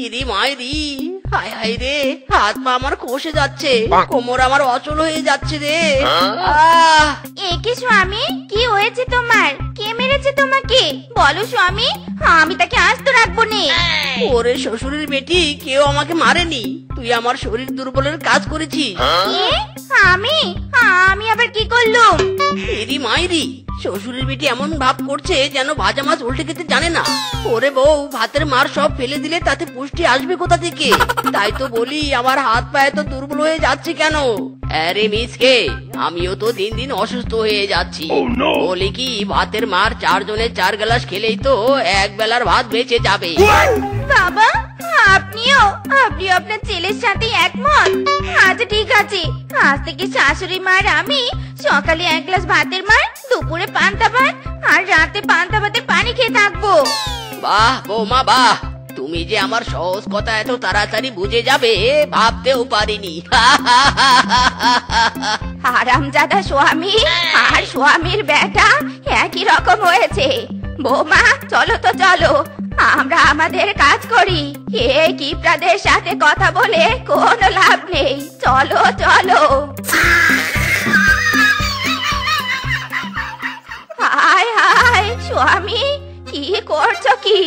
ইরি মাইরি, হায় হায় রে, হাত পা আমার কষে যাচ্ছে, কোমর আমার অচল হয়ে যাচ্ছে রে। আহ এ কি স্বামী, কি হয়েছে তোমার? কে মেরেছে তোমাকে বলো স্বামী, আমি তাকে আস্ত রাখবো নে। ওরে শ্বশুরের বেটি, কেউ আমাকে মারেনি, তুই আমার শরীর দুর্বলের কাজ করেছিস। এ, আমি আমি আবার কি করলুম? এরি মাইরি, শ্বশুরের বেটি এমন ভাব করছে যেন ভাজা মাছ উল্টে খেতে জানে না। ওরে বউ, ভাতের মার সব ফেলে দিলে তাতে পুষ্টি আসবে কোথা থেকে? তাই তো বলি আমার হাত পা এত দুর্বল হয়ে যাচ্ছে কেন? আরে মিসকে, আমিও তো দিন দিন অসুস্থ হয়ে যাচ্ছি। বলি কি, ভাতের মার 4 জনের 4 গ্লাস খেলেই তো এক বেলার ভাত বেঁচে যাবে। বাবা, আপনিও আপনার ছেলের সাথে একমত? আচ্ছা ঠিক আছে, আজ থেকে শাশুড়ি মার আমি সকালে 1 গ্লাস ভাতের মার, দুপুরে পান্তা ভাত, আর রাতে পান্তা ভাতের পানি খেয়ে থাকবো। বাহ বৌমা বাহ, তুমি যে আমার সহজ কথা এত তাড়াতাড়ি বুঝে যাবে ভাবতেও পারিনি। হারামজাদা স্বামী আর স্বামীর বেটা একই রকম হয়েছে। বৌমা চলো তো চলো, আমরা আমাদের কাজ করি। এই কিপটাদের সাথে কথা বলে কোনো লাভ নেই, চলো চলো। হায় হায় স্বামী, কি করছো কি?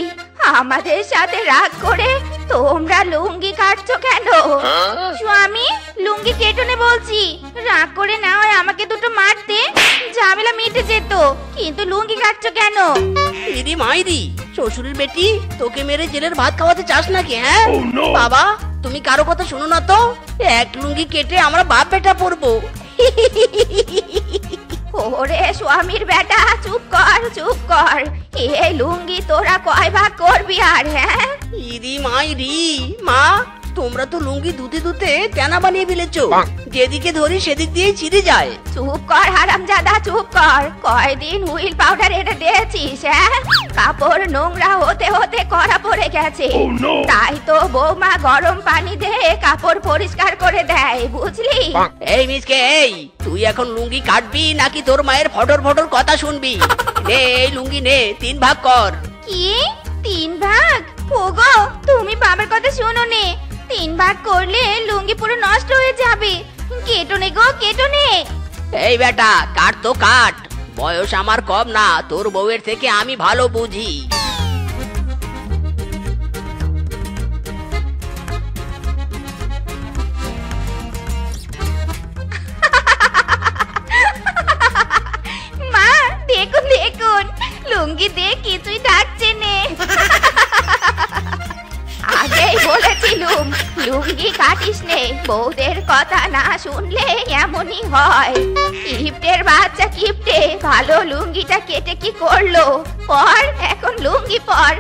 আমাদের সাথে রাগ করে তোমরা লুঙ্গি কাটছো কেন? স্বামী, লুঙ্গি কেটে নে বলছি, রাগ করে না হয় আমাকে দুটো মারতে, ঝামেলা মিটে যেত, কিন্তু লুঙ্গি কাটছো কেন? ইরি মাইরি, শ্বশুরের বেটি, তোকে মেরে জেলের ভাত খাওয়াতে চাস নাকি? হ্যাঁ বাবা, তুমি কারো কথা শোনো না তো, এক লুঙ্গি কেটে আমরা বাপ বেটা পড়বো। ওরে স্বামীর বেটা, চুপ কর চুপ কর। এই লুঙ্গি তোরা কয় ভাগ করবি আর? হ্যাঁ ইরি মাইরি, মা, তোমরা তো লুঙ্গি ধুতে ধুতে তেনা বানিয়ে ফেলেছো, যেদিকে ধরি সেদিক দিয়ে ছিঁড়ে যায়। চুপ কর হারামজাদা, চুপ কর। কয়দিন হুইল পাউডার এনে দিয়েছিস? হ্যাঁ, কাপড় নোংরা হতে হতে কড়া পড়ে গেছে, তাই তো বৌমা গরম পানি দিয়ে কাপড় পরিষ্কার করে দেয়, বুঝলি? এই মিসকে, এই তুই এখন লুঙ্গি কাটবি নাকি তোর মায়ের ফটর ফটর কথা শুনবি? নে এই লুঙ্গি নে, 3 ভাগ কর। কি 3 ভাগ? ওগো, তুমি বাবার কথা শোনো নে, 3 ভাগ করলে লুঙ্গি পুরো নষ্ট হয়ে যাবে। কেটো নে গো, কেটো নে। এই বেটা, কাট তো কাট, বয়স আমার কম না, তোর বউয়ের থেকে আমি ভালো বুঝি। মা দেখুন দেখুন, লুঙ্গি দিয়ে কিছুই ডাকছে নে। আগেই বলেছিলুম লুঙ্গি কাটিস নে, বউদের কথা না শুনলে এমনই হয়। কিপ্টের বাচ্চা কিপ্টে, ভালো লুঙ্গিটা কেটে কি করলো? পর এখন লুঙ্গি পর।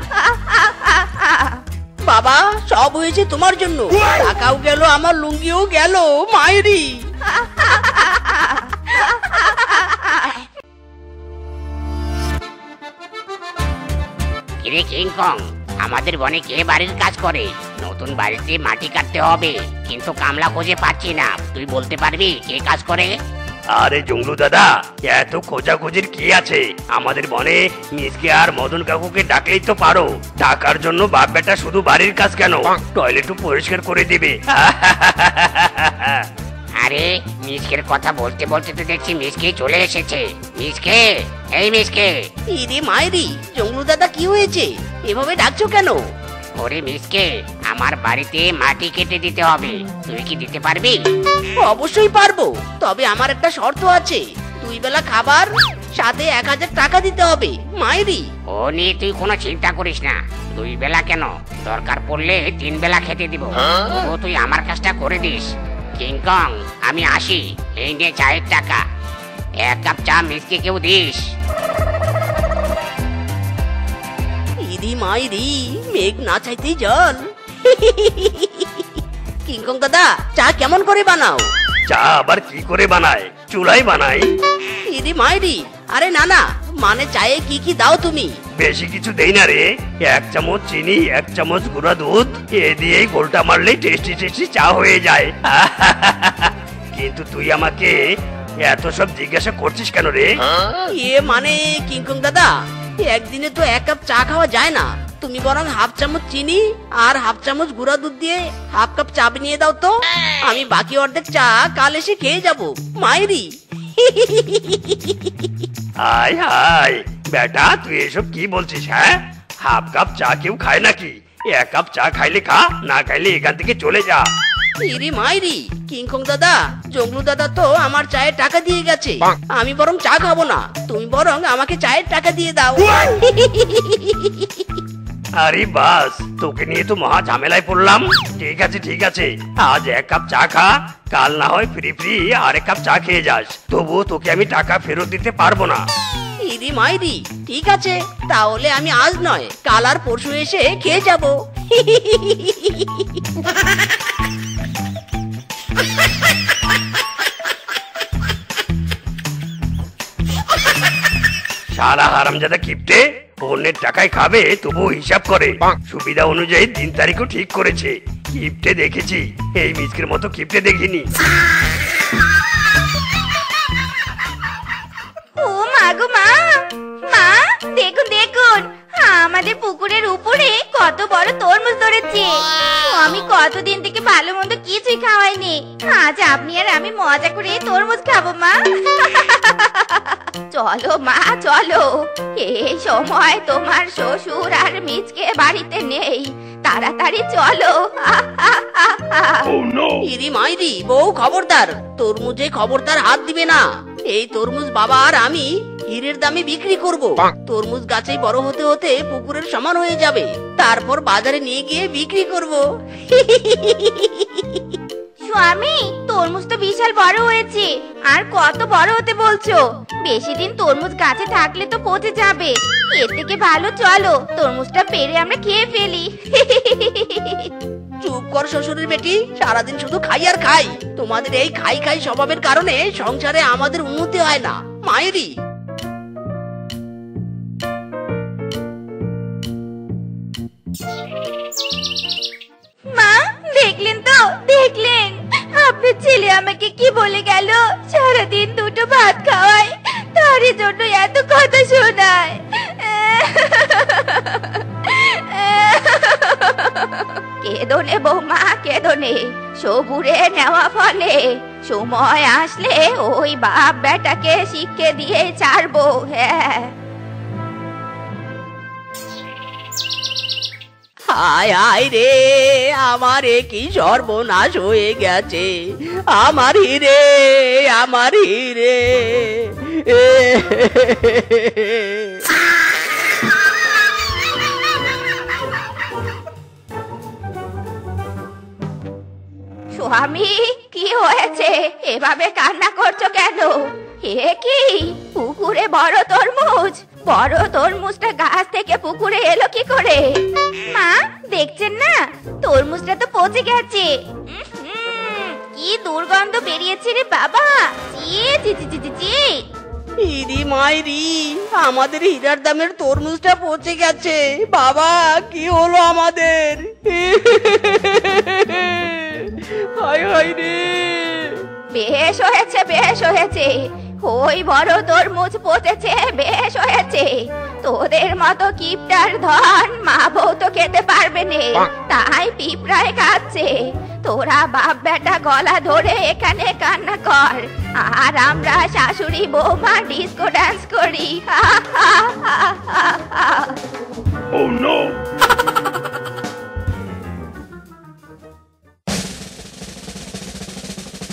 বাবা, সব হয়েছে তোমার জন্য, টাকাও গেল, আমার লুঙ্গিও গেল, মায়েরি। কিরে কিংকং, আমাদের বনে কে বাড়ির কাজ করে? নতুন বাড়িতে মাটি কাটতে হবে, কিন্তু কামলা খুঁজে পাচ্ছি না, তুই বলতে পারবি কে কাজ করে? আরে জঙ্গলু দাদা, এত খোঁজাখুঁজির কি আছে? আমাদের বনে মিসকে আর মদন কাকুকে ডাকলেই তো পারো। টাকার জন্য বাপ বেটা শুধু বাড়ির কাজ কেন, টয়লেটও পরিষ্কার করে দিবে। আরে মিসকের কথা বলতে বলতে তো দেখছি মিসকে চলে এসেছে। মিসকে, এই মিসকে। ইরে মায়েরি, জঙ্গলু দাদা কি হয়েছে? এভাবে ডাকছো কেন? ওরে মিসকে, আমার বাড়িতে মাটি কেটে দিতে হবে, তুই কি দিতে পারবি? অবশ্যই পারবো, তবে আমার একটা শর্ত আছে, 2 বেলা খাবার, সাথে 1000 টাকা দিতে হবে। মায়েরি, ও নিয়ে তুই কোনো চিন্তা করিস না, 2 বেলা কেন, দরকার পড়লে 3 বেলা খেতে দিব, ও তুই আমার কাজটা করে দিস। কিংকং, আমি আসি, এই নে চায়ের টাকা, 1 কাপ চা মিসকে কেউ দিস। ইরি মায়েরি, মেঘ না চাইতেই জল। কিংকং দাদা, চা কেমন করে বানাও? চা আবার কি করে বানায়? চুলাই বানাই। ইরি মায়েরি, আরে না না, মানে চায়ে কি কি দাও তুমি? বেশি কিছু দেই না রে, 1 চামচ চিনি, 1 চামচ গুঁড়া দুধ, এ দিয়েই গোলটা মারলেই টেস্টি টেস্টি চা হয়ে যায়। কিন্তু তুই আমাকে এত সব জিজ্ঞাসা করছিস কেন রে? মানে কিংকং দাদা, একদিনে তো 1 কাপ চা খাওয়া যায় না, তুমি বরং হাফ চামচ চিনি আর হাফ চামচ গুঁড়া দুধ দিয়ে হাফ কাপ চা বানিয়ে দাও তো। আমি বাকি অর্ধেক চা কাল এসে খেয়ে যাব। মাইরি হায় হায় বেটা, তুই এসব কি বলছিস? হ্যাঁ, হাফ কাপ চা কেউ খায় নাকি? এক কাপ চা খাইলে খা, না খাইলে এখান থেকে চলে যা। ইরি মাইরি, কিংকং দাদা, জঙ্গলু দাদা তো আমার চায়ের টাকা দিয়ে গেছে। আমি বরং চা খাবো না, তুমি বরং আমাকে চায়ের টাকা দিয়ে দাও। আরে বাস, তোকে নিয়ে তো মহা ঝামেলায় পড়লাম। ঠিক আছে ঠিক আছে, আজ এক কাপ চা খা, কাল না হয় ফ্রি ফ্রি আরেক কাপ চা খেয়ে যাস। তবুও তোকে আমি টাকা ফেরত দিতে পারবো না। ইরি মাইরি, ঠিক আছে, তাহলে আমি আজ নয় কাল আর পরশু এসে খেয়ে যাব। সারা হারামজাদা কিপটে, অন্যের টাকায় খাবে তবুও হিসাব করে। সুবিধা অনুযায়ী দিন তারিখও ঠিক করেছে। কিপটে দেখেছি, এই মিচকের মতো কিপটে দেখিনি। ও মা গো মা, মা দেখুন দেখুন, আমাদের পুকুরের উপরে কত বড় তরমুজ ধরেছে। আমি কতদিন থেকে ভালো মন্দ কিছুই খাওয়াইনি, আজ আপনি আর আমি মজা করে তরমুজ খাবো মা। চলো মা চলো, এই সময় তোমার শ্বশুর আর মিচকে বাড়িতে নেই, তাড়াতাড়ি চলো। ইরি মাইরি, বউ খবরদার, তরমুজে খবরদার হাত দিবে না। এই তরমুজ বাবা আর আমি হীরের দামে বিক্রি করব। তরমুজ গাছেই বড় হতে হতে পুকুরের সমান হয়ে যাবে, তারপর বাজারে নিয়ে গিয়ে বিক্রি করব। স্বামী, তরমুজ তো বিশাল বড় হয়েছে, আর কত বড় হতে বলছো? বেশি দিন তরমুজ গাছে থাকলে তো পচে যাবে। এর থেকে ভালো চলো তরমুজটা পেরে আমরা খেয়ে ফেলি। চুপ কর শ্বশুরের বেটি, সারাদিন শুধু খাই আর খাই। তোমাদের এই খাই খাই স্বভাবের কারণে সংসারে আমাদের উন্নতি হয় না। মায়েরি মা, দেখলেন তো দেখলেন, আপনার ছেলে আমাকে কি বলে গেল? সারাদিন দুটো ভাত খাওয়ায়, তারই জন্য এত কথা শোনায়। কেদনে বৌমা কেদনে, সবুরে নেওয়া ফলে সময় আসলে ওই বাপ বেটাকে শিক্ষে দিয়ে ছাড়বো। হ্যাঁ, হায় হায় রে, আমার এ কি সর্বনাশ হয়ে গেছে। আমার হিরে, আমার হিরে। স্বামী, কি হয়েছে? এভাবে কান্না করছো কেন? এ কি, পুকুরে বড় তরমুজ? বড় তরমুজটা গাছ থেকে পুকুরে এলো কি করে? মা, দেখছেন না তরমুজটা তো পচে গেছে। কি দুর্গন্ধ বেরিয়েছে রে বাবা। চি চি চি চি চি। ইরি মাইরি, আমাদের হীরার দামের তরমুজটা পচে গেছে। বাবা, কি হলো আমাদের? হায় হায় রে। বেশ হয়েছে বেশ হয়েছে, ওই বড় তরমুজ পচেছে, বেশ হয়েছে। তোদের মতো কিপটার ধন মা বউ তো খেতে পারবে না, তাই পিঁপড়ায় খাচ্ছে। তোরা বাপ বেটা গলা ধরে এখানে কান্না কর, আর আমরা শাশুড়ি বৌমা ডিস্কো ডান্স করি। Oh no!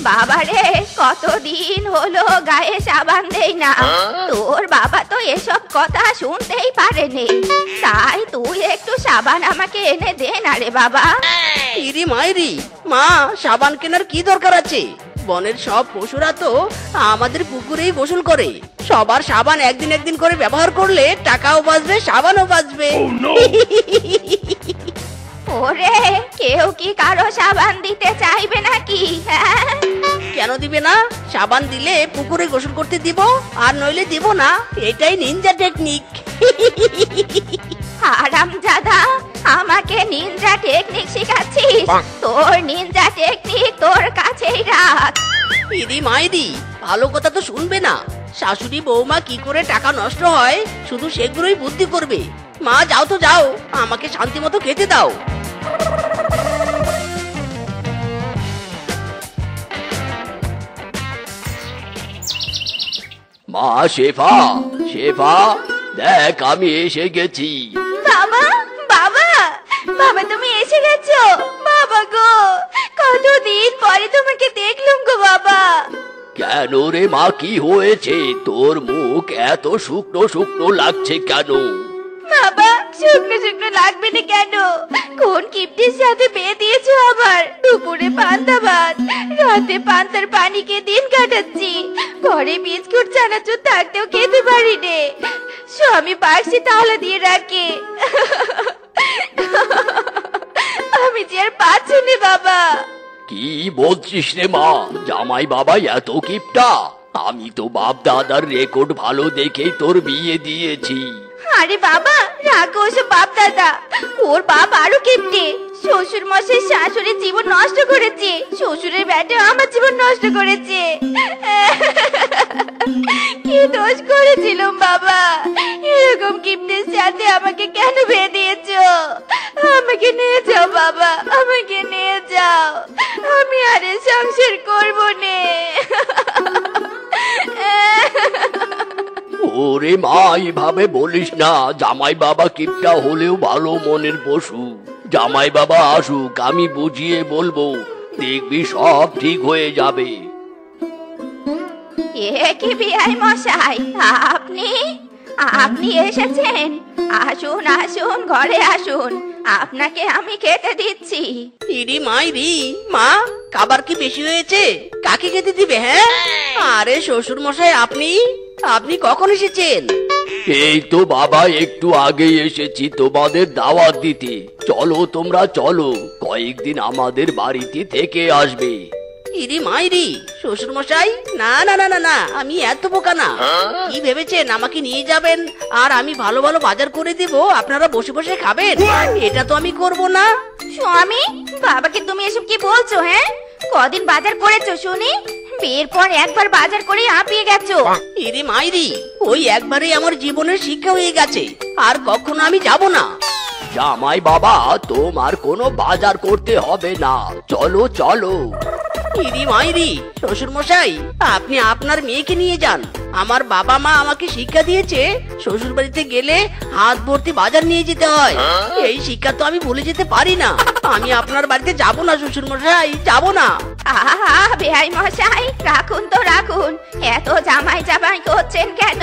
বাবারে, কতদিন হলো গায়ে সাবান দেই না। তোর বাবা তো এসব কথা শুনতেই পারেনি, তাই তুই একটু সাবান আমাকে এনে দে না রে বাবা। ইরি মাইরি, মা, সাবান কেনার কি দরকার আছে? বনের সব পশুরা তো আমাদের পুকুরেই গোসল করে। সবার সাবান একদিন একদিন করে ব্যবহার করলে টাকাও বাঁচবে, সাবানও বাঁচবে। ওরে, কেউ কি কারো সাবান দিতে চাইবে নাকি? হ্যাঁ, কেন দিবে না? সাবান দিলে পুকুরে গোসল করতে দিব, আর নইলে দিব না। এটাই নিনজা টেকনিক। হারামজাদা, আমাকে নিনজা টেকনিক শেখাচ্ছিস? তোর নিনজা টেকনিক তোর কাছেই রাখ। ইরি মাইরি, ভালো কথা তো শুনবে না। শাশুড়ি বৌমা কি করে টাকা নষ্ট হয় শুধু সেগুলোই বুদ্ধি করবে। মা যাও তো যাও, আমাকে শান্তি মতো খেতে দাও। মা শেফা, শেফা দেখ আমি এসে গেছি। বাবা, বাবা, বাবা তুমি এসে গেছো। বাবা গো, কতদিন পরে তোমাকে দেখলাম গো বাবা। কেন রে মা, কি হয়েছে? তোর মুখ এত শুকনো শুকনো লাগছে কেন? বাবা শুকনো শুকনো লাগবে না কেন? কোন কিপ্টির সাথে বিয়ে দিয়েছো আবার? দুপুরে পান্তা ভাত, রাতে পান্তার পানি খেয়ে দিন কাটাচ্ছি। ঘরে বিস্কুট চানাচুর থাকতেও খেতে পারি নে। স্বামী পাশে তালা দিয়ে রাখে। আমি যে আর পাচ্ছি না বাবা। কি বলছিস রে মা? জামাই বাবা এত কিপটা? আমি তো বাপ দাদার রেকর্ড ভালো দেখেই তোর বিয়ে দিয়েছি। আরে বাবা রাখো ওসব বাপ দাদা। ওর বাপ আরো কিপ্টে। শ্বশুর মশাই শাশুড়ির জীবন নষ্ট করেছে, শ্বশুরের ব্যাটে আমার জীবন নষ্ট করেছে। কি দোষ করেছিলাম বাবা? এরকম কিপ্টের সাথে আমাকে কেন বিয়ে দিয়েছো? আমাকে নিয়ে যাও বাবা, আমাকে নিয়ে যাও। আমি আর এ সংসার করবো নে। ওরে মা, এইভাবে বলিস না। জামাই বাবা কিপটা হলেও ভালো মনের পশু। জামাই বাবা আসুক, আমি বুঝিয়ে বলবো, দেখবি সব ঠিক হয়ে যাবে। এ কি বিআই মশাই, আপনি আপনি এসেছেন? আসুন আসুন, ঘরে আসুন, আপনাকে আমি খেতে দিচ্ছি। ইরি মাইরি, মা খাবার কি বেশি হয়েছে? কাকে খেতে দিবে? হ্যাঁ, আরে শ্বশুর মশাই আপনি আপনি কখন এসেছেন? এই তো বাবা একটু আগেই এসেছি তোমাদের দাওয়াত দিতে। চলো তোমরা চলো, কয়েকদিন আমাদের বাড়িতে থেকে আসবে। ইরি মাইরি, শ্বশুর মশাই না না না না না, আমি এত বোকা না। কি ভেবেছেন আমাকে নিয়ে যাবেন আর আমি ভালো ভালো বাজার করে দিব, আপনারা বসে বসে খাবেন? এটা তো আমি করব না। স্বামী, বাবাকে তুমি এসব কি বলছো? হ্যাঁ, কদিন বাজার করেছো শুনি? বিয়ের পর একবার বাজার করে হাঁপিয়ে গেছো। ইরি মাইরি, ওই একবারই আমার জীবনের শিক্ষা হয়ে গেছে, আর কখনো আমি যাব না। জামাই বাবা, তোমার কোনো বাজার করতে হবে না, চলো চলো। ইরি মাইরি, শ্বশুর মশাই আপনি আপনার মেয়েকে নিয়ে যান। আমার বাবা মা আমাকে শিক্ষা দিয়েছে শ্বশুর বাড়িতে গেলে হাত ভর্তি বাজার নিয়ে যেতে হয়। এই শিক্ষা তো আমি ভুলে যেতে পারি না। আমি আপনার বাড়িতে যাব না শ্বশুর মশাই, যাব না। আহা বেহাই মশাই, রাখুন তো রাখুন, এত জামাই জামাই করছেন কেন?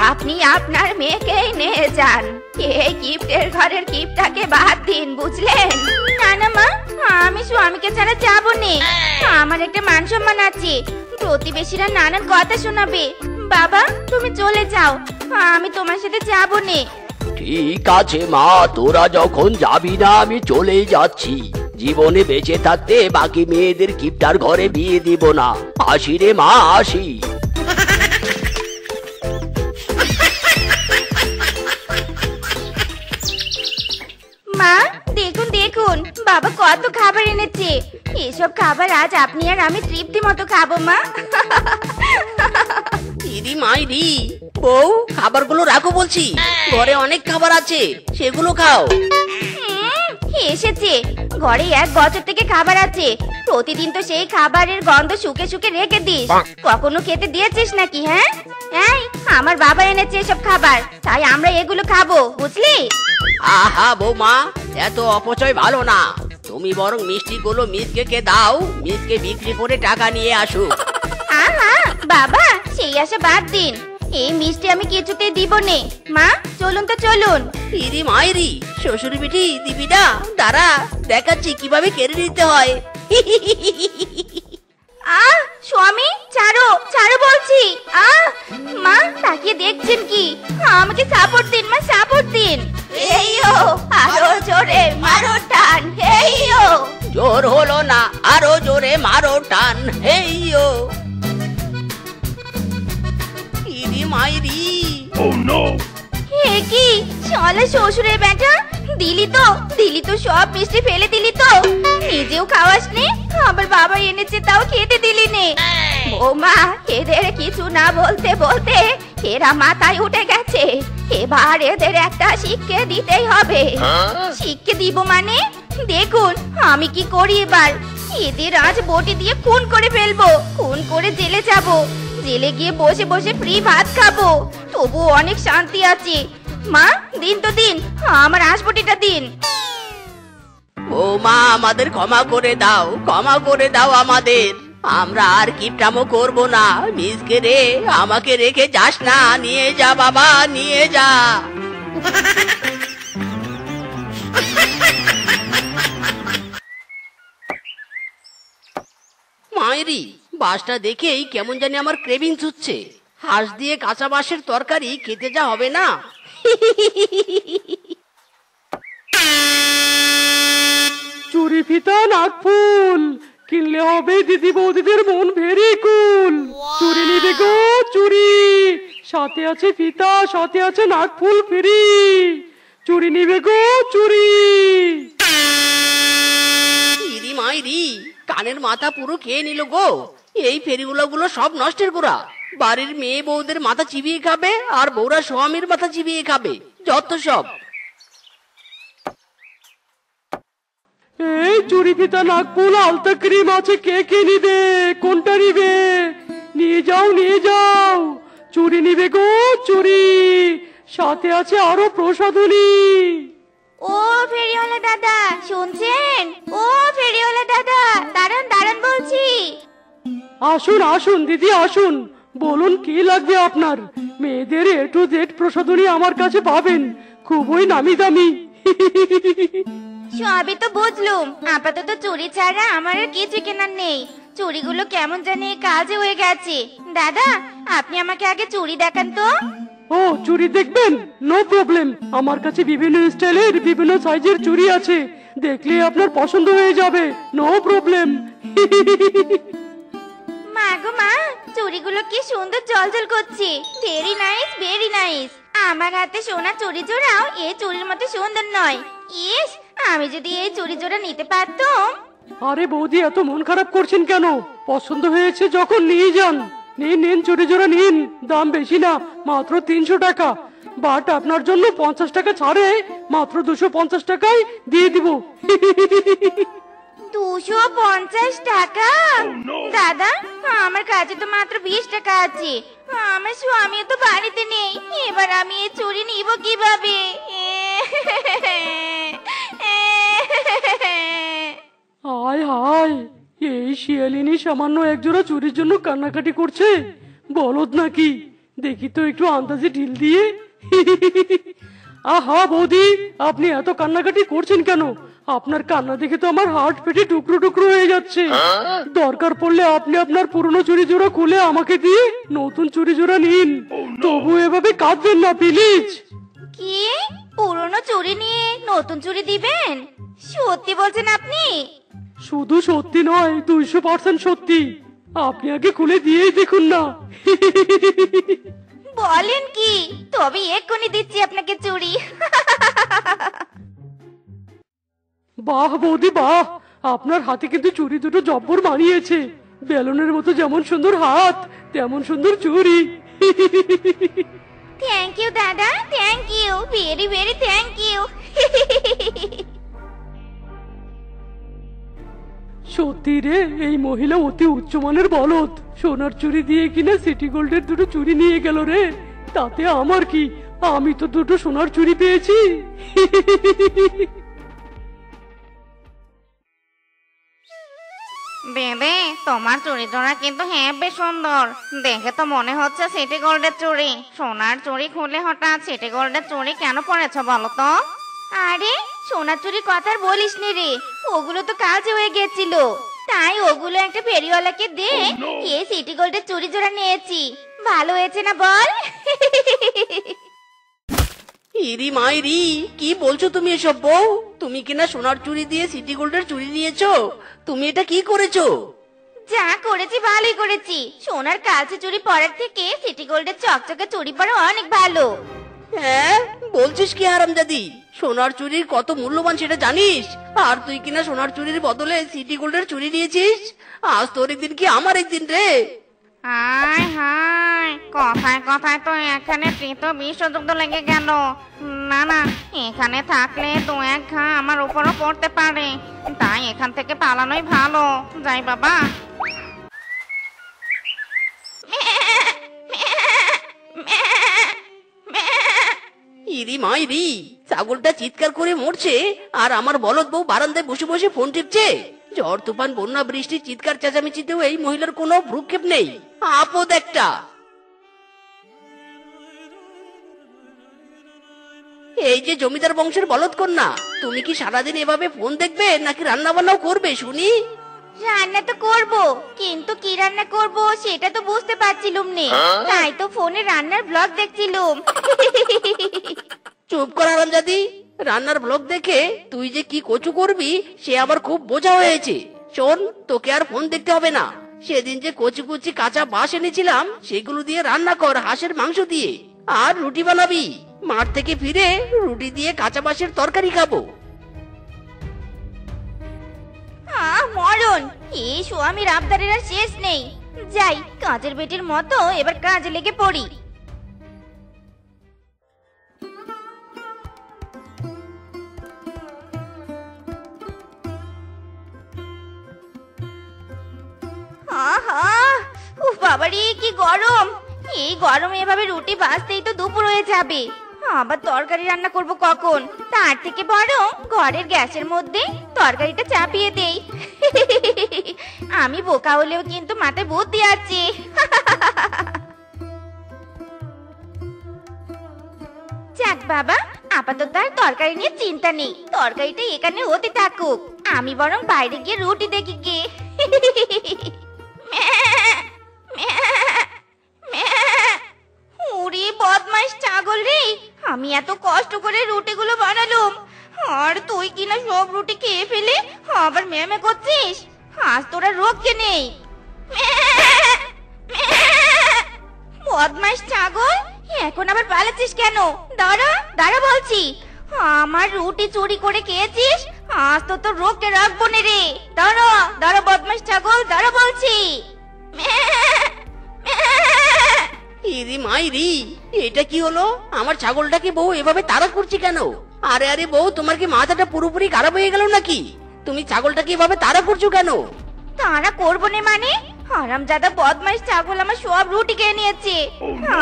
আপনি আপনার মেয়েকেই নিয়ে যান। এই গিফটের ঘরের গিফটটাকে বাদ দিন, বুঝলেন? না না মা, আমি স্বামীকে ছাড়া যাবো না। আমার একটা মান সম্মান আছে, প্রতিবেশীরা নানান কথা শোনাবে। বাবা তুমি চলে যাও, আমি তোমার সাথে যাবো না। ঠিক আছে মা, তোরা যখন যাবি না আমি চলেই যাচ্ছি। জীবনে বেঁচে থাকতে বাকি মেয়েদের কিপটার ঘরে বিয়ে দিব না। আসি রে মা, আসি। মা দেখুন দেখুন, বাবা কত খাবার এনেছে। এসব খাবার আজ আপনি আর আমি তৃপ্তি মতো খাবো মা। ইরি মাইরি, বউ খাবারগুলো রাখো বলছি, ঘরে অনেক খাবার আছে, সেগুলো খাও। এসেছে, ঘরে 1 বছর থেকে খাবার আছে। প্রতিদিন তো সেই খাবারের গন্ধ শুকে শুকে রেখে দিস। কখনো খেতে দিয়েছিস নাকি? হ্যাঁ, এই আমার বাবা এনেছে এসব খাবার, তাই আমরা এগুলো খাবো, বুঝলি? আহা বৌমা, এত অপচয় ভালো না। তুমি বরং মিষ্টিগুলো মিসকে দাও, মিসকে বিক্রি করে টাকা নিয়ে আসুক। আহা বাবা, সেই আশা বাদ দিন। এই মিষ্টি আমি কিছুতেই দিব নে। মা চলুন তো চলুন। ইরি মাইরি, শ্বশুর বিটি দিবি না? দাঁড়া দেখাচ্ছি কিভাবে কেড়ে নিতে হয়। স্বামী ছাড়ো ছাড়ো বলছি। মা তাকিয়ে দেখছেন কি? আমাকে সাপোর্ট দিন মা, সাপোর্ট দিন। এইও আরো জোরে মারো টান, এইও। জোর হলো না, আরো জোরে মারো টান, হেইও। ইরি মাইরি, হে কি চলে শ্বশুরের বেটা, দিলি তো সব মিষ্টি ফেলে দিলি তো। নিজেও খাওয়াস নে, আবার বাবা এনেছে তাও খেতে দিলি নে। বৌমা এদের কিছু না বলতে বলতে এরা মাথায় উঠে গেছে। এবার এদের একটা শিক্ষা দিতেই হবে। শিক্ষা দিব মানে? দেখুন আমি কি করি এবার। এদের আজ বটি দিয়ে খুন করে ফেলবো, খুন করে জেলে যাব। জেলে গিয়ে বসে বসে ফ্রি ভাত খাবো, তবু অনেক শান্তি আছে। মা দিন তো দিন, আমার হাঁসবটিটা দিন। ও মা, আমাদের ক্ষমা করে দাও, ক্ষমা করে দাও আমাদের। আমরা আর কিপটামো করব না। মিসকে রে, আমাকে রেখে যাস না। নিয়ে যা বাবা, নিয়ে যা। মায়েরি, বাসটা দেখেই কেমন জানি আমার ক্রেভিংস হচ্ছে। হাঁস দিয়ে কাঁচা বাঁশের তরকারি খেতে যা হবে না। চুরি ফিতা নাকফুল কিনলে হবে দিদি বৌদিদের মন ভেরি কুল। চুরি নিবে গো চুরি, সাথে আছে ফিতা, সাথে আছে নাকফুল ফ্রি। চুরি নিবে গো চুরি। ইরি মাইরি, কানের মাথা পুরো খেয়ে নিল গো। এই ফেরিগুলো সব নষ্টের গোড়া। বাড়ির মেয়ে বউদের মাথা চিবিয়ে খাবে, আর বউরা স্বামীর মাথা চিবিয়ে খাবে। যত সব। এই চুরি ফিতা নাকফুল আলতা ক্রিম আছে, কে কে নিবে? কোনটা নিবে? নিয়ে যাও নিয়ে যাও। চুরি নিবে গো চুরি, সাথে আছে আরো প্রসাধনী। ও ফেরিওয়ালা দাদা শুনছেন? ও ফেরিওয়ালা দাদা, দাঁড়ান দাঁড়ান বলছি। আসুন আসুন দিদি আসুন, বলুন কি লাগবে আপনার। মেয়েদের A to Z প্রসাধনী আমার কাছে পাবেন, খুবই নামি দামি। সবই তো বুঝলুম, আপাতত চুরি ছাড়া আমার আর কিছু কেনার নেই। চুড়িগুলো কেমন জানি কাজে হয়ে গেছে। দাদা আপনি আমাকে আগে চুড়ি দেখান তো। ও চুড়ি দেখবেন? নো প্রবলেম, আমার কাছে বিভিন্ন স্টাইলের বিভিন্ন সাইজের চুড়ি আছে, দেখলে আপনার পছন্দ হয়ে যাবে। No problem. মা গো মা, চুড়িগুলো কি সুন্দর জলজল করছে। Very nice very nice. আমার হাতে সোনা চুড়ি জোড়াও এই চুড়ির মতো সুন্দর নয়। ইস, আমি যদি এই চুড়ি জোড়া নিতে পারতাম। আরে বৌদি এত মন খারাপ করছেন কেন? পছন্দ হয়েছে যখন নিয়ে যান। নিন নিন চুড়ি জোড়া নিন, দাম বেশি না, মাত্র 300 টাকা। বাট আপনার জন্য 50 টাকা ছাড়ে মাত্র 250 টাকায় দিয়ে দিব। 250 টাকা? দাদা আমার কাছে তো মাত্র 20 টাকা আছে। আমার স্বামী তো বাড়িতে নেই, এবার আমি এই চুড়ি নিব কিভাবে? হায় হায়, এই শিয়ালিনী সামান্য একজোড়া চুরির জন্য কান্নাকাটি করছে, বলদ নাকি? দেখি তো একটু আন্দাজে ঢিল দিয়ে। আহা বৌদি, আপনি এত কান্নাকাটি করছেন কেন? আপনার কান্না দেখে তো আমার হার্ট ফেটে টুকরো টুকরো হয়ে যাচ্ছে। দরকার পড়লে আপনি আপনার পুরনো চুরি জোড়া খুলে আমাকে দিয়ে নতুন চুরি জোড়া নিন, তবু এভাবে কাঁদবেন না প্লিজ। কি পুরনো চুড়ি নিয়ে নতুন চুড়ি দিবেন? সত্যি বলছেন আপনি? শুধু সত্যি নয়, 200% সত্যি। আপনি আগে খুলে দিয়েই দেখুন না। বলেন কি? তবে এক্ষুনি দিচ্ছি আপনাকে চুড়ি। বাহ বৌদি বাহ, আপনার হাতে কিন্তু চুড়ি দুটো জব্বর মানিয়েছে। বেলুনের মতো যেমন সুন্দর হাত, তেমন সুন্দর চুড়ি। থ্যাংক ইউ দাদা, thank you, very very thank you. সত্যি রে, এই মহিলা অতি উচ্চমানের বলদ। সোনার চুড়ি দিয়ে কিনা সিটি গোল্ডের দুটো চুড়ি নিয়ে গেল রে। তাতে আমার কি, আমি তো দুটো সোনার চুড়ি পেয়েছি। দিদি তোমার চুড়ি জোড়া কিন্তু হেব্বি সুন্দর। দেখে তো মনে হচ্ছে সিটি গোল্ডের চুড়ি। সোনার চুড়ি খুলে হঠাৎ সিটি গোল্ডের চুড়ি কেন পরেছো বলো তো? আরে সোনার চুরি কথা বলিস নি রে, ওগুলো তো কাজ হয়ে গেছিল, তাই ওগুলো একটা ফেরিওয়ালাকে দে এই সিটি গোল্ডের চুরি জোড়া নিয়েছি। ভালো হয়েছে না বল? ইরি মাইরি, কি বলছো তুমি এসব বউ? তুমি কিনা সোনার চুড়ি দিয়ে সিটি গোল্ডের চুড়ি নিয়েছো? তুমি এটা কি করেছো? যা করেছি ভালোই করেছি। সোনার কালচে চুড়ি পরার থেকে সিটি গোল্ডের চকচকে চুড়ি পরা অনেক ভালো। হ্যাঁ বলছিস কি হারামজাদি? সোনার চুড়ির কত মূল্যবান সেটা জানিস? আর তুই কিনা সোনার চুড়ির বদলে সিটি গোল্ডের চুড়ি নিয়েছিস। আজ তোর একদিন কি আমার একদিন রে। হায় হায়, কথায় কথায় তো এখানে তৃতীয় বিশ্বযুদ্ধ লেগে গেল। না না, এখানে থাকলে দু এক ঘা আমার উপরও পড়তে পারে, তাই এখান থেকে পালানোই ভালো। যাই বাবা। ইরি মাইরি, ছাগলটা চিৎকার করে মরছে আর আমার বলদ বউ বারান্দায় বসে বসে ফোন টিপছে। ঝড় তুফান বন্যা বৃষ্টি চিৎকার চেঁচামেচিতেও এই মহিলার কোনো ভ্রুক্ষেপ নেই। আপদ একটা। এই যে জমিদার বংশের বলদ কন্যা, তুমি কি সারাদিন এভাবে ফোন দেখবে নাকি রান্না বান্নাও করবে শুনি? রান্না তো করব, কিন্তু কি রান্না করব সেটা তো বুঝতে পারছিলুম নে, তাই তো ফোনে রান্নার ব্লগ দেখছিলুম। চুপ কর হারামজাদি, রান্নার ব্লগ দেখে তুই যে কি কচু করবি সে আমার খুব বোঝা হয়েছে। শোন, তোকে আর ফোন দেখতে হবে না। সেদিন যে কচি কচি কাঁচা বাঁশ এনেছিলাম সেগুলো দিয়ে রান্না কর হাঁসের মাংস দিয়ে, আর রুটি বানাবি। মাঠ থেকে ফিরে রুটি দিয়ে কাঁচা বাঁশের তরকারি খাবো। মরণ, এই স্বামীর আবদারের আর শেষ নেই। যাই, কাজের বেটির মতো এবার কাজে লেগে পড়ি। বাবারে কি গরম! এই গরমে এভাবে রুটি ভাজতেই তো দুপুর হয়ে যাবে। আবার তরকারি রান্না করব কখন? তার থেকে বরং ঘরের গ্যাসের মধ্যে তরকারিটা চাপিয়ে দেই। আমি বোকা হলেও কিন্তু মাথায় বুদ্ধি আছে। যাক বাবা, আপাতত আর তরকারি নিয়ে চিন্তা নেই। তরকারিটা এখানে হতে থাকুক, আমি বরং বাইরে গিয়ে রুটি দেখি গিয়ে। ওরে বদমাইশ ছাগল রে, আমি এত কষ্ট করে রুটিগুলো বানালুম আর তুই কিনা সব রুটি খেয়ে ফেলে আবার ম্যামে করছিস। আজ তোরা রোগকে নেই। বদমাইশ ছাগল, এখন আবার পালাচ্ছিস কেন? দাঁড়া দাঁড়া বলছি। আমার রুটি চুরি করে খেয়েছিস, আজ তো তোর রোগকে রাখবো না রে। দাঁড়া দাঁড়া বদমাইশ ছাগল, দাঁড়া বলছি। ইরি মাইরি, এটা কি হলো? আমার ছাগলটাকে বউ এভাবে তাড়া করছি কেন? আরে আরে বউ, তোমার কি মাথাটা পুরোপুরি খারাপ হয়ে গেল নাকি? তুমি ছাগলটাকে এভাবে তাড়া করছো কেন? তারা করবো না মানে? হারামজাদা বদমাইশ ছাগল আমার সব রুটি খেয়ে নিয়েছে।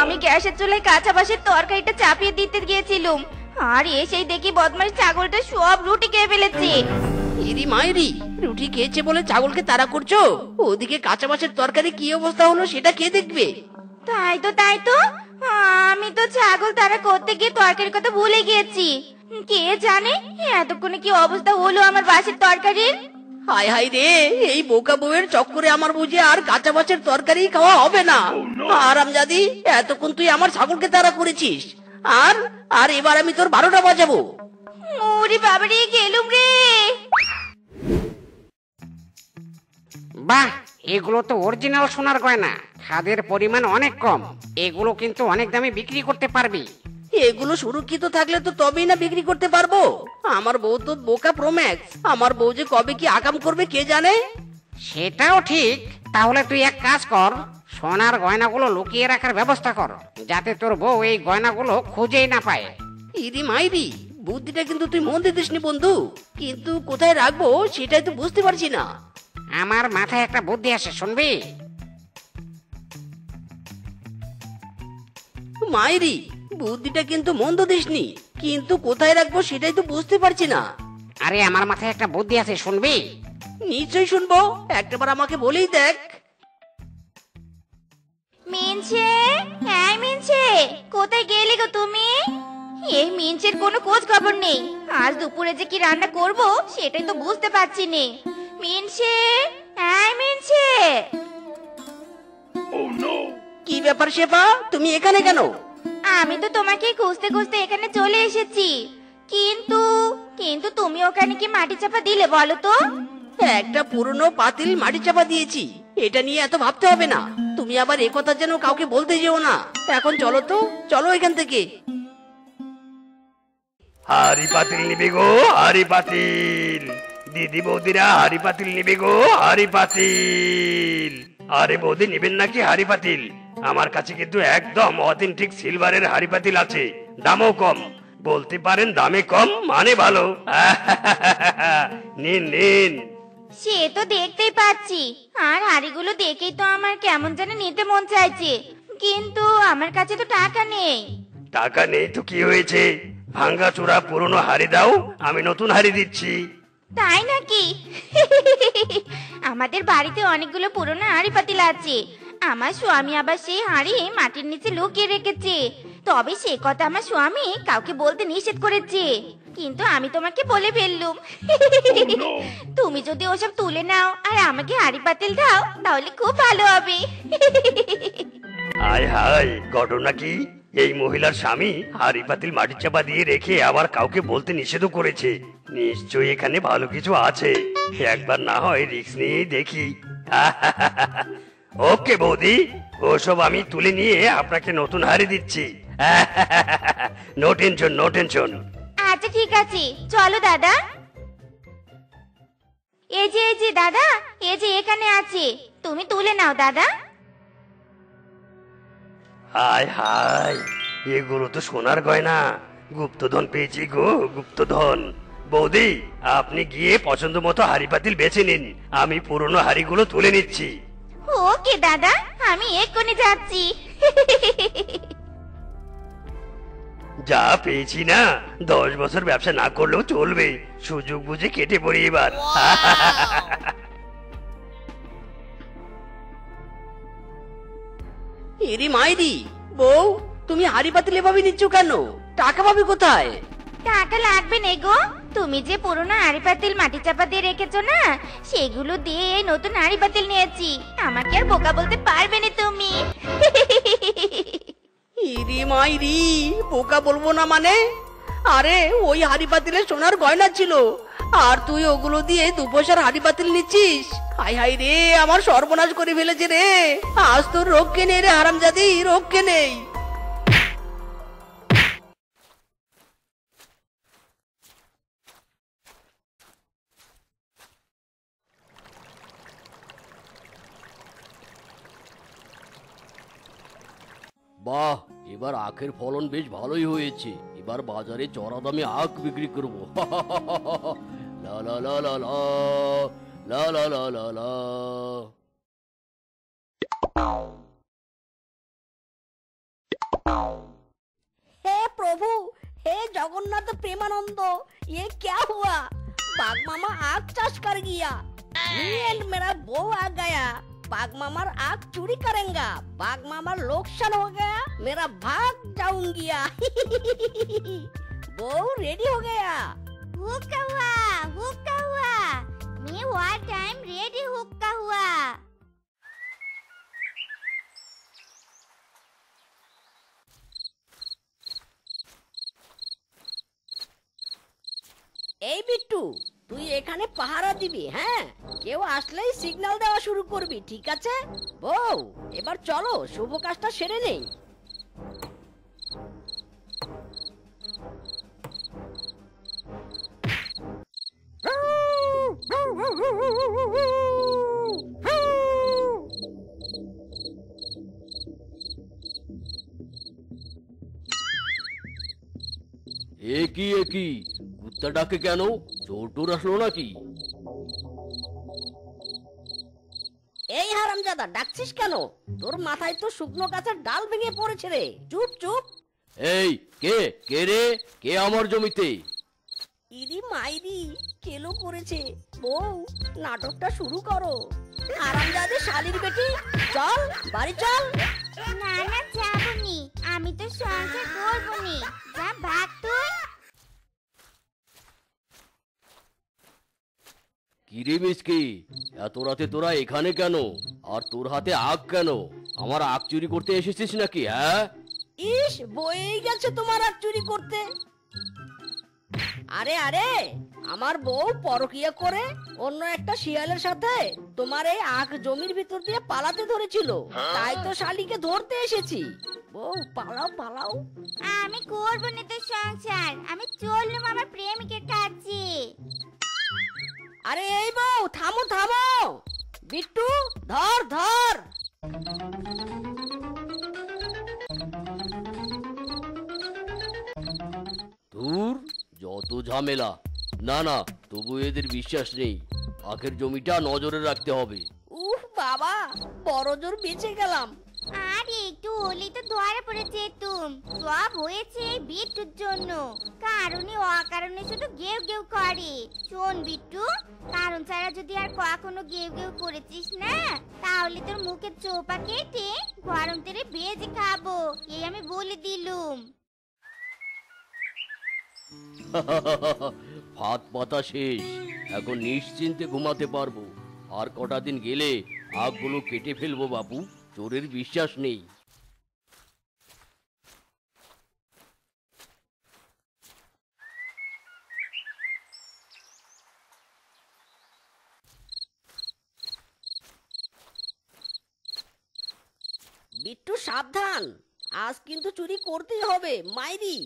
আমি গ্যাসের চুলায় কাঁচা বাঁশের তরকারিটা চাপিয়ে দিতে গিয়েছিলুম, আর এসেই দেখি বদমাইশ ছাগলটা সব রুটি খেয়ে ফেলেছে। ইরি মাইরি, রুটি খেয়েছে বলে ছাগলকে তাড়া করছো? ওদিকে কাঁচা মাছের তরকারি কি অবস্থা হলো সেটা কে দেখবে? তাই তো আমি তো ছাগল তারা করতে গিয়ে তরকারির কথা ভুলে গিয়েছি। কে জানে এতক্ষণে কি অবস্থা হলো আমার বাসের তরকারির। হায় হায় রে, এই বোকা বউয়ের চক্করে আমার বুঝে আর কাঁচা মাছের তরকারি খাওয়া হবে না। আরামজাদি, এতক্ষণ তুই আমার ছাগলকে তাড়া করেছিস, আর আর এবার আমি তোর 12টা বাজাবো। ওরে বাবারে, গেলুম রে। বাহ, এগুলো তো অরিজিনাল সোনার গয়না। খাদের পরিমাণ অনেক কম, এগুলো কিন্তু অনেক দামে বিক্রি করতে পারবি। এগুলো সুরক্ষিত থাকলে তো তবেই না বিক্রি করতে পারবো। আমার বউ তো বোকা প্রোম্যাক্স, আমার বউ যে কবে কি আকাম করবে কে জানে। সেটাও ঠিক। তাহলে তুই এক কাজ কর, সোনার গয়নাগুলো লুকিয়ে রাখার ব্যবস্থা কর, যাতে তোর বউ এই গয়নাগুলো খুঁজেই না পায়। ইরি মাইরি, বুদ্ধিটা কিন্তু তুই মন দিতিসনি বন্ধু, কিন্তু কোথায় রাখবো সেটাই তো বুঝতে পারছি না। আমার মাথায় একটা বুদ্ধি আসে, শুনবি? মাইরি, বুদ্ধিটা কিন্তু মন্দ দিসনি, কিন্তু কোথায় রাখবো সেটাই তো বুঝতে পারছি না। আরে আমার মাথায় একটা বুদ্ধি আছে, শুনবি? নিশ্চয়ই শুনবো, একটাবার আমাকে বলেই দেখ। মিনছে, হ্যাঁ মিনছে, কোথায় গেলে গো তুমি? এই মিনছের কোনো খোঁজ খবর নেই। আজ দুপুরে যে কি রান্না করব সেটাই তো বুঝতে পারছি নে। মিনছে, হ্যাঁ মিনছে। কি ব্যাপার শেফা, তুমি এখানে কেন? আমি তো তোমাকে খুঁজতে খুঁজতে এখানে চলে এসেছি, কিন্তু কিন্তু তুমি ওখানে কি মাটি চাপা দিলে বলো তো? একটা পুরনো পাতিল মাটি চাপা দিয়েছি, এটা নিয়ে এত ভাবতে হবে না। তুমি আবার একথা যেন কাউকে বলতে যেও না। এখন চলো তো, চলো এখান থেকে। হাড়ি পাতিল নিবে গো, হাড়ি পাতিল। দিদি বৌদিরা হাড়ি পাতিল নিবে গো, হাড়ি পাতিল। আরে বৌদি নিবেন নাকি হাড়ি পাতিল? আমার কাছে কিন্তু একদম অথেন্টিক সিলভারের হাড়ি পাতিল আছে, দামও কম। বলতে পারেন দামে কম মানে ভালো। নিন নিন। সে তো দেখতেই পাচ্ছি, আর হাড়িগুলো দেখেই তো আমার কেমন যেন নিতে মন চাইছে, কিন্তু আমার কাছে তো টাকা নেই। টাকা নেই তো কি হয়েছে? ভাঙ্গা চূড়া পুরনো হাড়ি দাও, আমি নতুন হাড়ি দিচ্ছি। তাই নাকি? আমাদের বাড়িতে অনেকগুলো পুরনো হাঁড়ি পাতিল আছে। আমার স্বামী আবার সেই হাঁড়ি মাটির নিচে লুকিয়ে রেখেছে, তবে সে কথা আমার স্বামী কাউকে বলতে নিষেধ করেছে। কিন্তু আমি তোমাকে বলে ফেললুম। তুমি যদি ওসব তুলে নাও আর আমাকে হাঁড়ি পাতিল দাও তাহলে খুব ভালো হবে। আয় হায়, ঘটনা কি? এই মহিলার স্বামী হাড়ি পাতিল মাটির চাপা দিয়ে রেখে আবার কাউকে বলতে নিষেধও করেছে। নিশ্চয়ই এখানে ভালো কিছু আছে, একবার না হয় রিস্ক নিয়েই দেখি। ওকে বৌদি, ওসব আমি তুলে নিয়ে আপনাকে নতুন হাড়ি দিচ্ছি। No tension no tension. আচ্ছা ঠিক আছে, চলো দাদা। এই যে দাদা, এই যে এখানে আছে, তুমি তুলে নাও দাদা। হায় হায়, এগুলো তো সোনার গয়না। গুপ্তধন পেয়েছি গো, গুপ্তধন। বৌদি, আপনি গিয়ে পছন্দ মতো হাড়ি পাতিল বেছে নিন, আমি পুরনো হাড়িগুলো তুলে নিচ্ছি। ওকে দাদা, আমি এক্ষুনি যাচ্ছি। যা পেয়েছি না, 10 বছর ব্যবসা না করলেও চলবে। সুযোগ বুঝে কেটে পড়ি এবার। এরি মাইরি, বউ তুমি হাড়ি পাতিল এভাবে নিচ্ছ কেন? টাকা পাবে কোথায়? টাকা লাগবে না গো, তুমি যে পুরনো হাঁড়ি পাতিল মাটি চাপা দিয়ে রেখেছো না, সেগুলো দিয়ে এই নতুন হাঁড়ি পাতিল নিয়েছি। আমাকে আর বোকা বলতে পারবে না তুমি। ইরি মাইরি, বোকা বলবো না মানে? আরে ওই হাড়ি পাতিলে সোনার গয়না ছিল, আর তুই ওগুলো দিয়ে 2 পয়সার হাড়ি পাতিল নিচ্ছিস। হাই হাই রে, আমার সর্বনাশ করে ফেলেছে রে। আজ তোর রক্ষে নেই রে হারামজাদি, রক্ষে নেই। বাহ, এবার আখের ফলন বেশ ভালোই হয়েছে। এবার বাজারে চড়া দামে আখ বিক্রি করব। লা লা লা লা লা লা লা লা লা লা। हे प्रभु, हे जगन्नाथ प्रेमानंद, ये क्या हुआ? बाघ मामा आग चाष कर गया। मी एंड मेरा बहू आ गया। बाघ मामार आग चोरी करेंगा। बाघ मामार लोकसान हो गया, मेरा भाग जाऊंगी। बहू रेडी हो गया। हुक्का हुआ, मैं व्हाट टाइम रेडी हुक्का हुआ। এই বিট্টু, তুই এখানে পাহারা দিবি, হ্যাঁ? কেউ আসলেই সিগন্যাল দেওয়া শুরু করবি, ঠিক আছে? বউ, এবার চলো শুভ কাজটা সেরে নেই। একই কুত্তা ডাকে কেন? চোর টোর আসলো নাকি? এই হারামজাদা, ডাকছিস কেন? তোর মাথায় তো শুকনো গাছের ডাল ভেঙে পড়েছে রে। চুপ চুপ। এই কে কে রে? কে আমার জমিতে? ইরি মাইরি, কেলো করেছে। বউ, নাটকটা শুরু করো। হারামজাদে শালির বেটি, চল বাড়ি চল। না না, যাবনি, আমি তো সংসার করবনি। যা ভাগ তুই। কিরে মিসকি, এত রাতে তোরা এখানে কেন? আর তোর হাতে আগ কেন? আমার আগ চুরি করতে এসেছিস নাকি? হ্যাঁ, ইস, বয়েই গেছে তোমার আগ চুরি করতে। আরে আরে, আমার বউ পরকিয়া করে অন্য একটা শিয়ালের সাথে তোমার এই আখ জমির ভিতর দিয়ে পালাতে ধরেছিল, তাই তো শালিকে ধরতে এসেছি। বউ, পালাও পালাও। আমি করব না তো সংসার, আমি চললুম আমার প্রেমিকের কাছে। আরে এই বউ, থামো থামো। বিট্টু ধর ধর। ধুর, যত ঝামেলা। না না, তবু এদের বিশ্বাস নেই। আখের জমিটা নজরে রাখতে হবে। উফ বাবা, বড় জোর বেঁচে গেলাম। আর একটু হলেই তো ধরা পড়ে যেতুম। সব হয়েছে এই বিট্টুর জন্য। কারণে অকারণে শুধু গেউ গেউ করে। শোন বিট্টু, কারণ ছাড়া যদি আর কখনো গেউ গেউ করেছিস না, তাহলে তোর মুখের চোপা কেটে গরম তেলে ভেজে খাবো, এই আমি বলে দিলুম। ভাত পাতা শেষ, এখন নিশ্চিন্তে ঘুমাতে পারবো। আর কটা দিন গেলে আখগুলো কেটে ফেলবো বাপু, চোরের বিশ্বাস নেই। বিট্টু সাবধান, আজ কিন্তু চুরি করতেই হবে, মাইরি।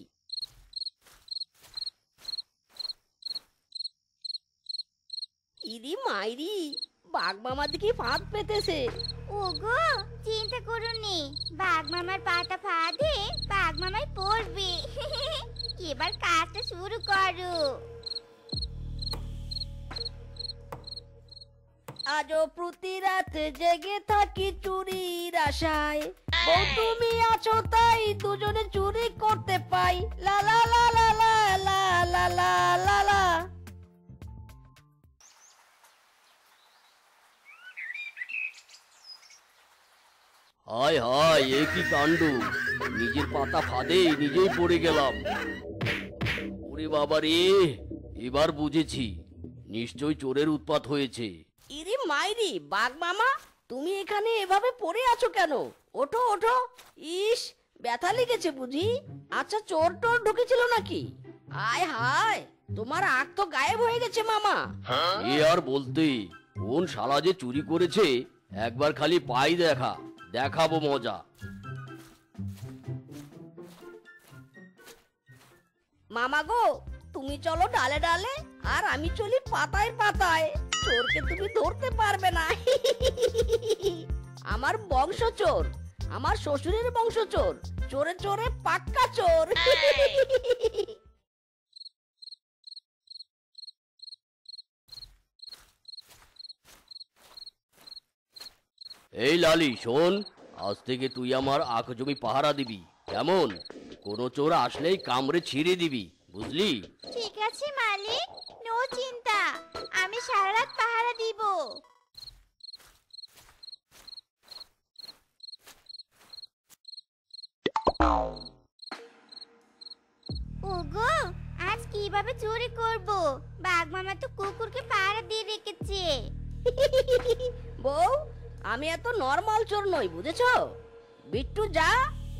ইরি মাইরি, বাঘ মামা দেখি ফাঁদ পেতেছে। ওগো, চিন্তা করুনি, বাঘ মামার পাটা ফাঁদে বাঘ মামাই পড়বে। এবার কাজটা শুরু করো। আজও প্রতি রাতে জেগে থাকি চুরির আশায়, বউ তুমি আছো তাই দুজনে চুরি করতে পাই। লা লা লা লা লা লা লা লা লা লা। হায় হায়, এ কি কাণ্ড! নিজের পাতা ফাঁদে নিজেই পড়ে গেলাম। ওরে বাবা রে, এবার বুঝেছি, নিশ্চয় চোরের উৎপাত হয়েছে। ইরি মাইরি, বাঘ মামা তুমি এখানে এভাবে পড়ে আছো কেন? ওঠো ওঠো। ইস, ব্যথা লেগেছে বুঝি? আচ্ছা, চোর টোর ঢুকেছিল নাকি? আয় হায়, তোমার আখ তো গায়েব হয়ে গেছে মামা। এ আর বলতে, কোন শালা যে চুরি করেছে, একবার খালি পাই দেখা, দেখাবো মজা। মামা গো, তুমি চলো ডালে ডালে, আর আমি চলি পাতায় পাতায়। চোরকে তুমি ধরতে পারবে না। আমার বংশ চোর, আমার শ্বশুরের বংশ চোর, চোরে চোরে পাক্কা চোর। এই লালি শোন, আজ থেকে তুই আমার আখ জমি পাহারা দিবি, কেমন? কোনো চোর আসলেই কামড়ে ছিঁড়ে দিবি, বুঝলি? ঠিক আছে মালিক, নো চিন্তা, আমি সারা রাত পাহারা দিব। ওগো, আজ কিভাবে চুরি করব? বাঘ মামা তো কুকুরকে পাহারা দিয়ে রেখেছে। বউ, আমি এত নরমাল চোর নই, বুঝেছো? বিট্টু যা,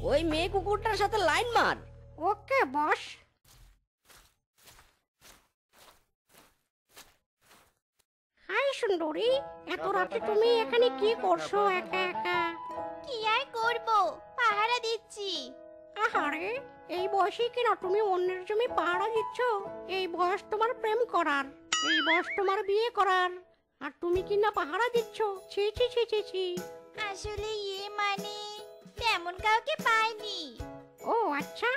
ওই মেয়ে কুকুরটার সাথে লাইন মার। ওকে বস। হাই সুন্দরী, এত রাতে তুমি এখানে কি করছো একা একা? কি আর করব, পাহারা দিচ্ছি। আহারে, এই বয়সে কিনা তুমি অন্যের জমি পাহারা দিচ্ছ? এই বয়স তোমার প্রেম করার, এই বয়স তোমার বিয়ে করার, আর তুমি কিনা পাহারা দিচ্ছ? ছি ছি ছি ছি ছি। আসলে মানে তেমন কাউকে পাইনি। ও আচ্ছা,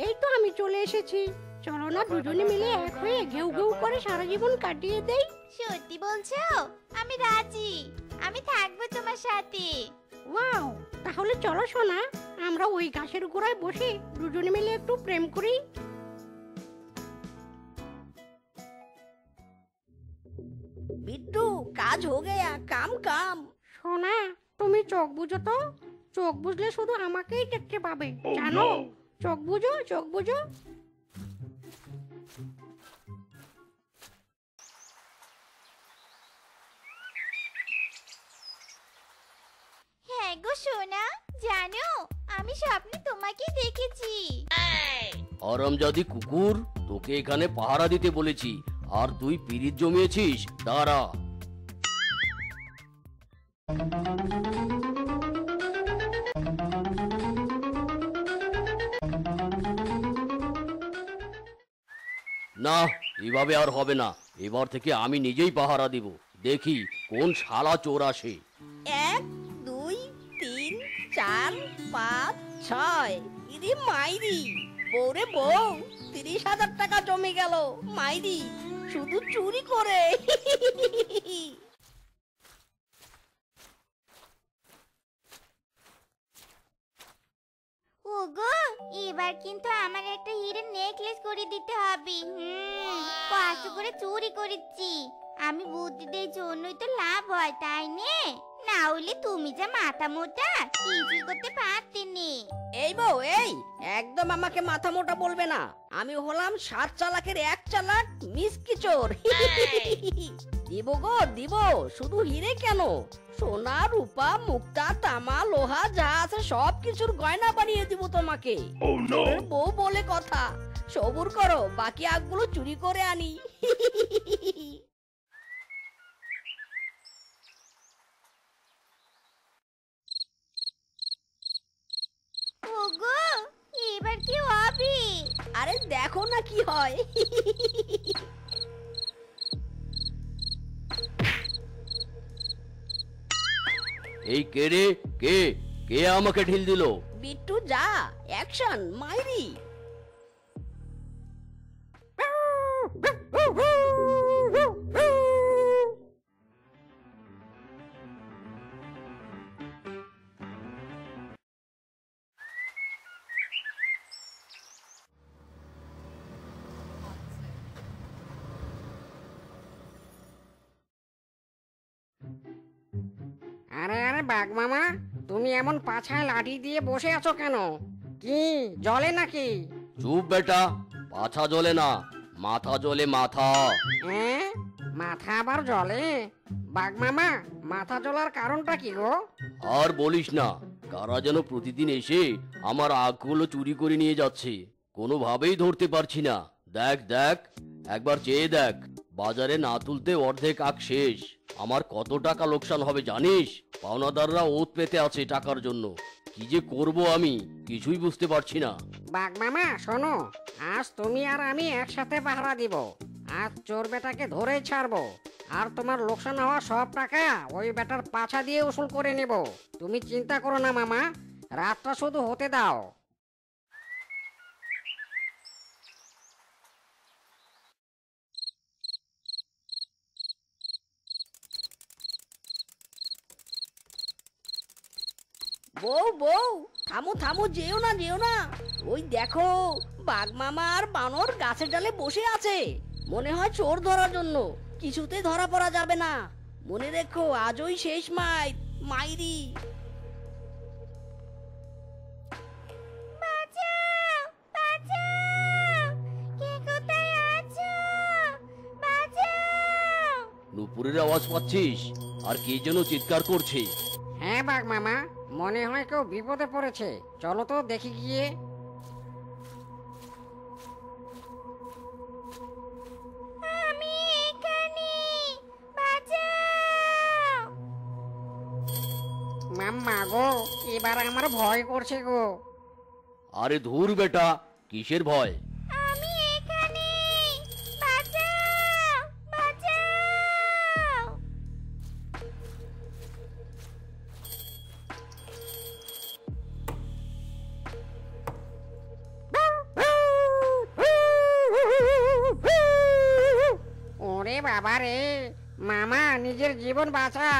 এই তো আমি চলে এসেছি। চলো না দুজনে মিলে এক হয়ে ঘেউ ঘেউ করে সারা জীবন কাটিয়ে দেই। সত্যি বলছো? আমি রাজি, আমি থাকবো তোমার সাথে। ওয়াও, তাহলে চলো সোনা, আমরা ওই গাছের গোড়ায় বসে দুজনে মিলে একটু প্রেম করি। বিট্টু, কাজ হো গয়া, কাম কাম। সোনা, তুমি চোখ বুঝো তো, চোখ বুঝলে শুধু আমাকেই দেখতে পাবে, জানো? চোখ বুঝো, চোখ বুঝো। হ্যাঁ গো সোনা, জানো আমি স্বপ্নে তোমাকে দেখেছি। আরামজাদি কুকুর, তোকে এখানে পাহারা দিতে বলেছি, আর তুই পিরিত জমিয়েছিস? দাঁড়া। না, এভাবে আর হবে না। এবার থেকে আমি নিজেই পাহারা দিব, দেখি কোন শালা চোর আসে। 1 2 3 4 5 6 ইদি মাইরি বউরে বউ 30,000 টাকা জমে গেল মাইরি শুধু চুরি করে। ওগো এবার কিন্তু আমার একটা হিরের নেকলেস করে দিতে হবে। কষ্ট করে চুরি করেছি, আমি বুদ্ধি দেই জন্যই তো লাভ হয়, তাই নে? না হলে তুমি যা মাথা মোটা কিছুই করতে পারতেনি। এই বউ এই একদম আমাকে মাথা মোটা বলবে না, আমি হলাম 7 চালাকের 1 চালাক মিসকি চোর। দিব গো দিব, শুধু হিরে কেন, সোনা রূপা মুক্তা তামা লোহা যা আছে সব কিছুর গয়না বানিয়ে দিব তোমাকে। চোরের বউ বলে কথা, সবুর করো বাকি আগগুলো চুরি করে আনি। ওগো এবার কি হবে? আরে দেখো না কি হয়। এই কে রে, কে কে আমাকে ঢিল দিল? বিট্টু যা অ্যাকশন মাইরি। আরে আরে বাঘ মামা, তুমি এমন পাছায় লাঠি দিয়ে বসে আছো কেন? কি জলে নাকি? চুপ বেটা, পাছা জ্বলে না, মাথা জ্বলে মাথা। হ্যাঁ, মাথা আবার জলে? বাঘ মামা, মাথা জ্বলার কারণটা কি গো? আর বলিস না, কারা যেন প্রতিদিন এসে আমার আখগুলো চুরি করে নিয়ে যাচ্ছে, কোনোভাবেই ধরতে পারছি না। দেখ দেখ, একবার চেয়ে দেখ, বাজারে না তুলতে অর্ধেক আখ শেষ। আমার কত টাকা লোকসান হবে জানিস? পাওনাদাররা ওত পেতে আছে টাকার জন্য, কি যে করব আমি কিছুই বুঝতে পারছি না। বাঘ মামা শোনো, আজ তুমি আর আমি একসাথে পাহারা দিব। আজ চোর বেটাকে ধরেই ছাড়বো, আর তোমার লোকসান হওয়া সব টাকা ওই বেটার পাছা দিয়ে উসুল করে নেব। তুমি চিন্তা করো না মামা, রাতটা শুধু হতে দাও। বউ বউ থামো থামো, যেও না যেও না, ওই দেখো বাঘ মামা আর বানর গাছের ডালে বসে আছে, মনে হয় চোর ধরার জন্য। কিছুতে ধরা পড়া যাবে না, মনে রেখো আজই শেষ মাইরি। বাঁচাও বাঁচাও, কে কোথায় আছো? বাঁচাও! নুপুরের আওয়াজ পাচ্ছিস? আর কে যেন চিৎকার করছে। হ্যাঁ বাঘ মামা, মনে হয় কেউ বিপদে পড়েছে, চলো তো দেখি গিয়ে। আমি এখানে, বাঁচাও! মাম্মা গো, এবার আমার ভয় করছে গো। আরে ধুর বেটা, কিসের ভয়? আমি এখানে, বাঁচাও বাঁচাও! ওরে বাবা রে, মামা নিজের জীবন বাঁচা।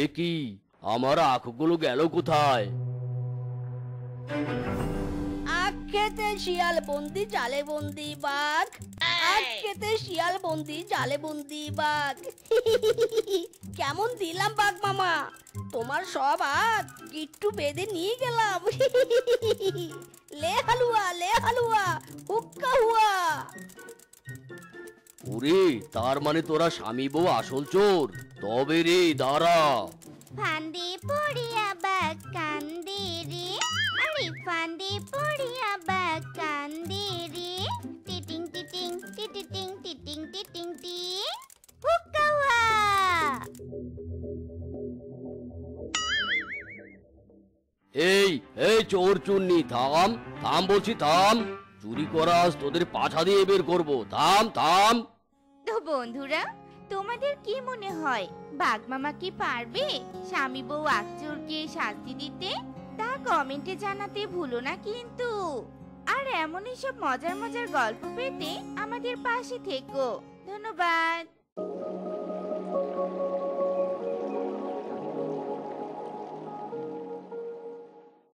এ কি, আমার আখগুলো গেল কোথায়? আখ খেতে শিয়াল বন্দি জালে বন্দি বাঘ, আখ খেতে শিয়াল বন্দি জালে বন্দি বাঘ। কেমন দিলাম বাঘ মামা, তোমার সব আখ গিট্টু বেঁধে নিয়ে গেলাম। লে হালুয়া হুক্কা হুয়া। ওরে, তার মানে তোরা স্বামী বউ আসল চোর? তবে রে দাঁড়া। ফান্দে পড়িয়া বাঘ কান্দে রে, আরে ফান্দে পড়িয়া বাঘ কান্দে রে, টিটিং টিটিং টিটিং টিটিং টিটিং টি, হুক্কা হুয়া। এই এই চোর চুন্নি, থাম থাম বলছি, থাম। চুরি করাস তোদের পাছা দিয়ে বের করবো। থাম থাম। তো বন্ধুরা, তোমাদের কি মনে হয় বাঘ মামা কি পারবে স্বামী বউ আকচোরকে শাস্তি দিতে? তা কমেন্টে জানাতে ভুলো না কিন্তু। আর এমনই সব মজার মজার গল্প পেতে আমাদের পাশে থেকো। ধন্যবাদ।